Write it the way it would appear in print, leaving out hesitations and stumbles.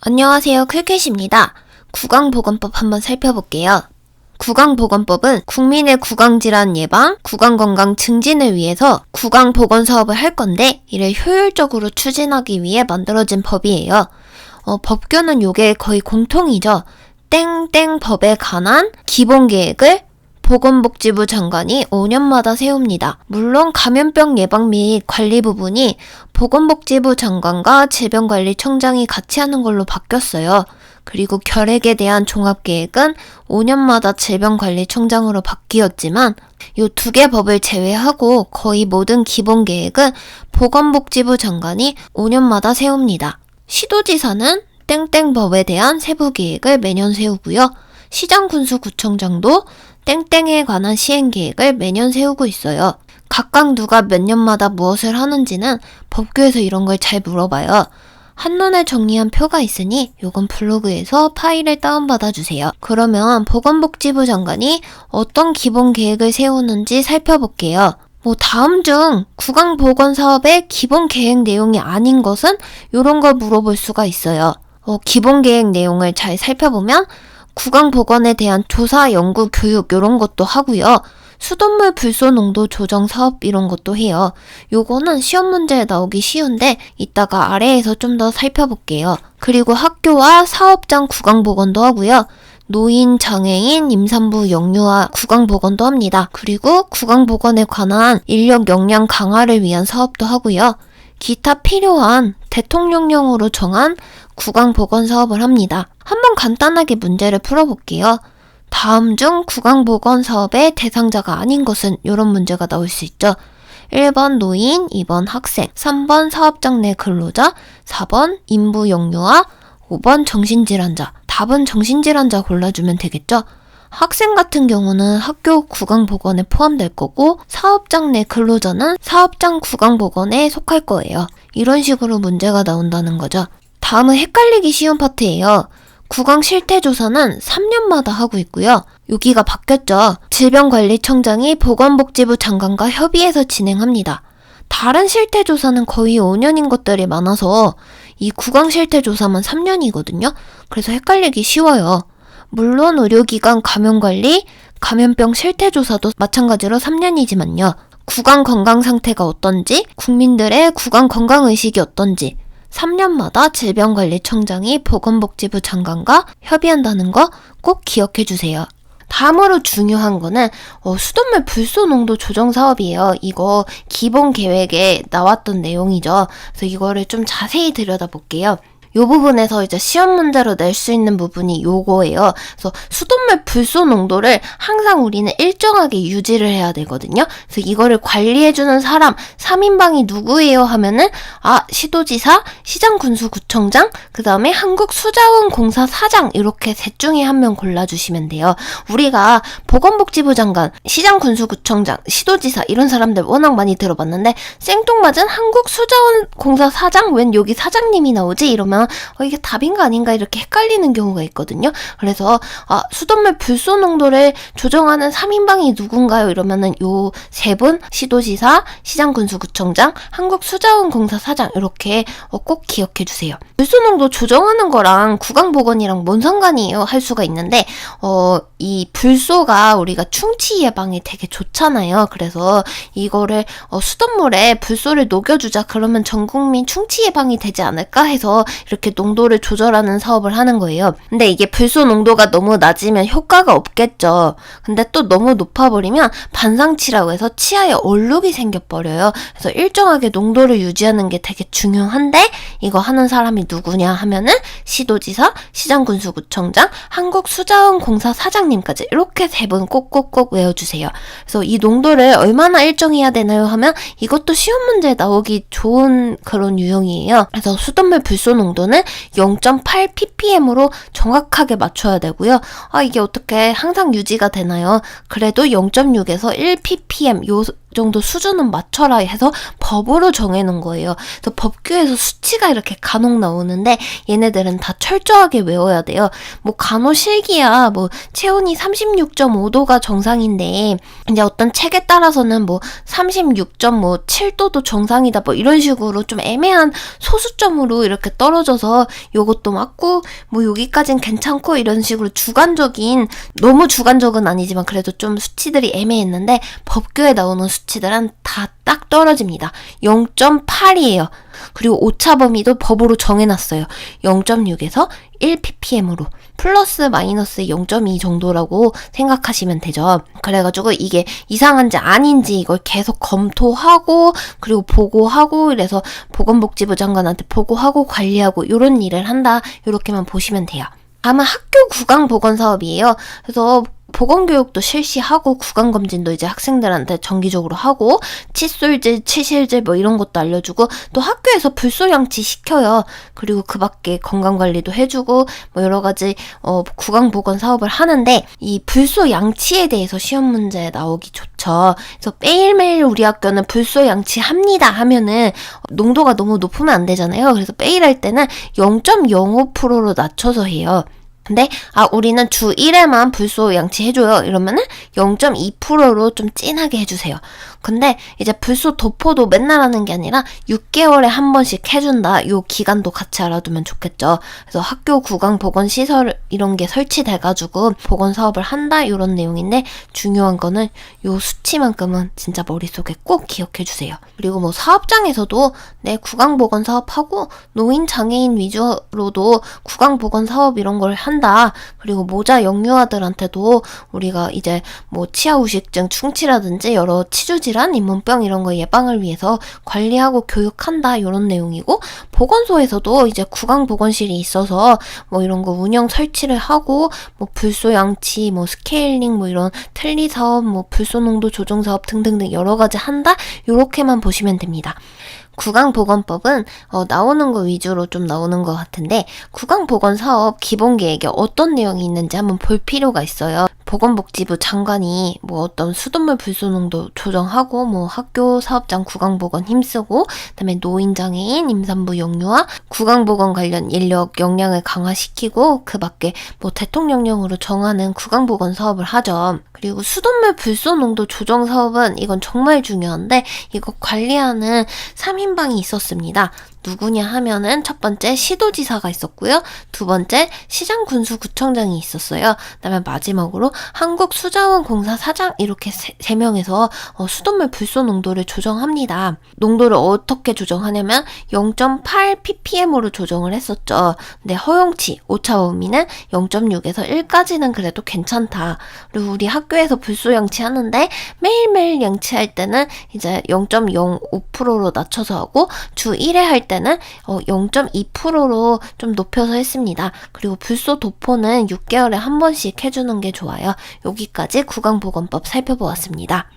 안녕하세요. 클캣입니다. 구강보건법 한번 살펴볼게요. 구강보건법은 국민의 구강질환 예방, 구강건강 증진을 위해서 구강보건 사업을 할 건데 이를 효율적으로 추진하기 위해 만들어진 법이에요. 법규는 요게 거의 공통이죠. 땡땡 법에 관한 기본계획을 보건복지부 장관이 5년마다 세웁니다. 물론 감염병 예방 및 관리 부분이 보건복지부 장관과 질병관리청장이 같이 하는 걸로 바뀌었어요. 그리고 결핵에 대한 종합계획은 5년마다 질병관리청장으로 바뀌었지만 이 두 개 법을 제외하고 거의 모든 기본계획은 보건복지부 장관이 5년마다 세웁니다. 시도지사는 땡땡 법에 대한 세부계획을 매년 세우고요. 시장군수구청장도 땡땡에 관한 시행계획을 매년 세우고 있어요. 각각 누가 몇 년마다 무엇을 하는지는 법규에서 이런 걸 잘 물어봐요. 한눈에 정리한 표가 있으니 요건 블로그에서 파일을 다운받아 주세요. 그러면 보건복지부 장관이 어떤 기본계획을 세우는지 살펴볼게요. 다음 중 구강보건사업의 기본계획 내용이 아닌 것은 요런 걸 물어볼 수가 있어요. 기본계획 내용을 잘 살펴보면 구강보건에 대한 조사, 연구, 교육 이런 것도 하고요. 수돗물 불소 농도 조정 사업 이런 것도 해요. 요거는 시험 문제에 나오기 쉬운데 이따가 아래에서 좀 더 살펴볼게요. 그리고 학교와 사업장 구강보건도 하고요. 노인, 장애인, 임산부, 영유아 구강보건도 합니다. 그리고 구강보건에 관한 인력 역량 강화를 위한 사업도 하고요. 기타 필요한 대통령령으로 정한 구강보건 사업을 합니다. 한번 간단하게 문제를 풀어볼게요. 다음 중 구강보건 사업의 대상자가 아닌 것은 이런 문제가 나올 수 있죠. 1번 노인, 2번 학생, 3번 사업장 내 근로자, 4번 인부 영유아, 5번 정신질환자. 답은 정신질환자 골라주면 되겠죠? 학생 같은 경우는 학교 구강보건에 포함될 거고 사업장 내 근로자는 사업장 구강보건에 속할 거예요. 이런 식으로 문제가 나온다는 거죠. 다음은 헷갈리기 쉬운 파트예요. 구강 실태조사는 3년마다 하고 있고요. 여기가 바뀌었죠. 질병관리청장이 보건복지부 장관과 협의해서 진행합니다. 다른 실태조사는 거의 5년인 것들이 많아서 이 구강 실태조사만 3년이거든요. 그래서 헷갈리기 쉬워요. 물론 의료기관 감염관리, 감염병 실태조사도 마찬가지로 3년이지만요. 구강 건강 상태가 어떤지, 국민들의 구강 건강의식이 어떤지 3년마다 질병관리청장이 보건복지부 장관과 협의한다는 거 꼭 기억해 주세요. 다음으로 중요한 거는 수돗물 불소 농도 조정 사업이에요. 이거 기본 계획에 나왔던 내용이죠. 그래서 이거를 좀 자세히 들여다볼게요. 요 부분에서 이제 시험 문제로 낼 수 있는 부분이 요거예요. 그래서 수돗물 불소 농도를 항상 우리는 일정하게 유지를 해야 되거든요. 그래서 이거를 관리해주는 사람 3인방이 누구예요 하면은 시도지사, 시장군수구청장, 그 다음에 한국수자원공사 사장 이렇게 셋 중에 한 명 골라주시면 돼요. 우리가 보건복지부 장관, 시장군수구청장, 시도지사 이런 사람들 워낙 많이 들어봤는데 생뚱맞은 한국수자원공사 사장 웬 여기 사장님이 나오지? 이러면 이게 답인가 아닌가 이렇게 헷갈리는 경우가 있거든요. 그래서 수돗물 불소 농도를 조정하는 3인방이 누군가요? 이러면은 요 세 분 시도지사, 시장군수구청장, 한국수자원공사 사장 이렇게 꼭 기억해 주세요. 불소 농도 조정하는 거랑 구강보건이랑 뭔 상관이에요? 할 수가 있는데 이 불소가 우리가 충치 예방에 되게 좋잖아요. 그래서 이거를 수돗물에 불소를 녹여주자 그러면 전 국민 충치 예방이 되지 않을까 해서 이렇게 농도를 조절하는 사업을 하는 거예요. 근데 이게 불소 농도가 너무 낮으면 효과가 없겠죠. 근데 또 너무 높아버리면 반상치라고 해서 치아에 얼룩이 생겨버려요. 그래서 일정하게 농도를 유지하는 게 되게 중요한데 이거 하는 사람이 누구냐 하면은 시도지사, 시장군수구청장, 한국수자원공사 사장님까지 이렇게 세 분 꼭꼭꼭 외워주세요. 그래서 이 농도를 얼마나 일정해야 되나요 하면 이것도 시험 문제에 나오기 좋은 그런 유형이에요. 그래서 수돗물 불소 농도는 0.8 ppm으로 정확하게 맞춰야 되고요. 이게 어떻게 항상 유지가 되나요? 그래도 0.6에서 1 ppm 요 정도 수준은 맞춰라 해서 법으로 정해놓은 거예요. 그래서 법규에서 수치가 이렇게 간혹 나오는데 얘네들은 다 철저하게 외워야 돼요. 뭐 간호실기야 뭐 체온이 36.5도가 정상인데 이제 어떤 책에 따라서는 뭐 36.7도도 정상이다 뭐 이런 식으로 좀 애매한 소수점으로 이렇게 떨어져서 요것도 맞고 뭐 여기까진 괜찮고 이런 식으로 주관적인, 너무 주관적은 아니지만 그래도 좀 수치들이 애매했는데 법규에 나오는 수치들은 다 딱 떨어집니다. 0.8이에요. 그리고 오차 범위도 법으로 정해놨어요. 0.6에서 1ppm으로 플러스 마이너스 0.2 정도라고 생각하시면 되죠. 그래가지고 이게 이상한지 아닌지 이걸 계속 검토하고 그리고 보고하고 이래서 보건복지부 장관한테 보고하고 관리하고 이런 일을 한다, 이렇게만 보시면 돼요. 다음은 학교 구강 보건 사업이에요. 그래서 보건교육도 실시하고 구강검진도 이제 학생들한테 정기적으로 하고 칫솔질, 치실질 뭐 이런 것도 알려주고 또 학교에서 불소양치 시켜요. 그리고 그 밖에 건강관리도 해주고 뭐 여러 가지 구강보건 사업을 하는데 이 불소양치에 대해서 시험 문제 나오기 좋죠. 그래서 매일매일 우리 학교는 불소양치 합니다 하면은 농도가 너무 높으면 안 되잖아요. 그래서 매일 할 때는 0.05%로 낮춰서 해요. 근데 우리는 주 1회만 불소 양치해줘요 이러면은 0.2%로 좀 진하게 해주세요. 근데 이제 불소 도포도 맨날 하는 게 아니라 6개월에 한 번씩 해준다, 요 기간도 같이 알아두면 좋겠죠. 그래서 학교 구강 보건 시설 이런 게 설치돼가지고 보건 사업을 한다 이런 내용인데, 중요한 거는 요 수치만큼은 진짜 머릿속에 꼭 기억해주세요. 그리고 뭐 사업장에서도 내 구강 보건 사업하고 노인 장애인 위주로도 구강 보건 사업 이런 걸 한다. 그리고 모자 영유아들한테도 우리가 이제 뭐 치아우식증, 충치라든지 여러 치주질환, 잇몸병 이런 거 예방을 위해서 관리하고 교육한다, 이런 내용이고, 보건소에서도 이제 구강보건실이 있어서 뭐 이런 거 운영 설치를 하고 뭐 불소양치, 뭐 스케일링, 뭐 이런 틀니 사업, 뭐 불소농도 조정 사업 등등등 여러 가지 한다, 요렇게만 보시면 됩니다. 구강보건법은 나오는 거 위주로 좀 나오는 것 같은데, 구강보건사업 기본계획에 어떤 내용이 있는지 한번 볼 필요가 있어요. 보건복지부 장관이 뭐 어떤 수돗물 불소농도 조정하고 뭐 학교 사업장 구강보건 힘쓰고, 그다음에 노인장애인, 임산부 영유아, 구강보건 관련 인력 역량을 강화시키고 그 밖에 뭐 대통령령으로 정하는 구강보건 사업을 하죠. 그리고 수돗물 불소농도 조정 사업은 이건 정말 중요한데, 이거 관리하는 3인방이 있었습니다. 누구냐 하면은 첫 번째 시도지사가 있었고요. 두 번째 시장군수구청장이 있었어요. 그다음에 마지막으로 한국수자원공사 사장, 이렇게 세 명에서 수돗물 불소 농도를 조정합니다. 농도를 어떻게 조정하냐면 0.8ppm으로 조정을 했었죠. 근데 허용치, 오차 범위는 0.6에서 1까지는 그래도 괜찮다. 그리고 우리 학교에서 불소 양치하는데 매일매일 양치할 때는 이제 0.05%로 낮춰서 하고 주 1회 할 때는 0.2%로 좀 높여서 했습니다. 그리고 불소 도포는 6개월에 한 번씩 해주는 게 좋아요. 여기까지 구강보건법 살펴보았습니다.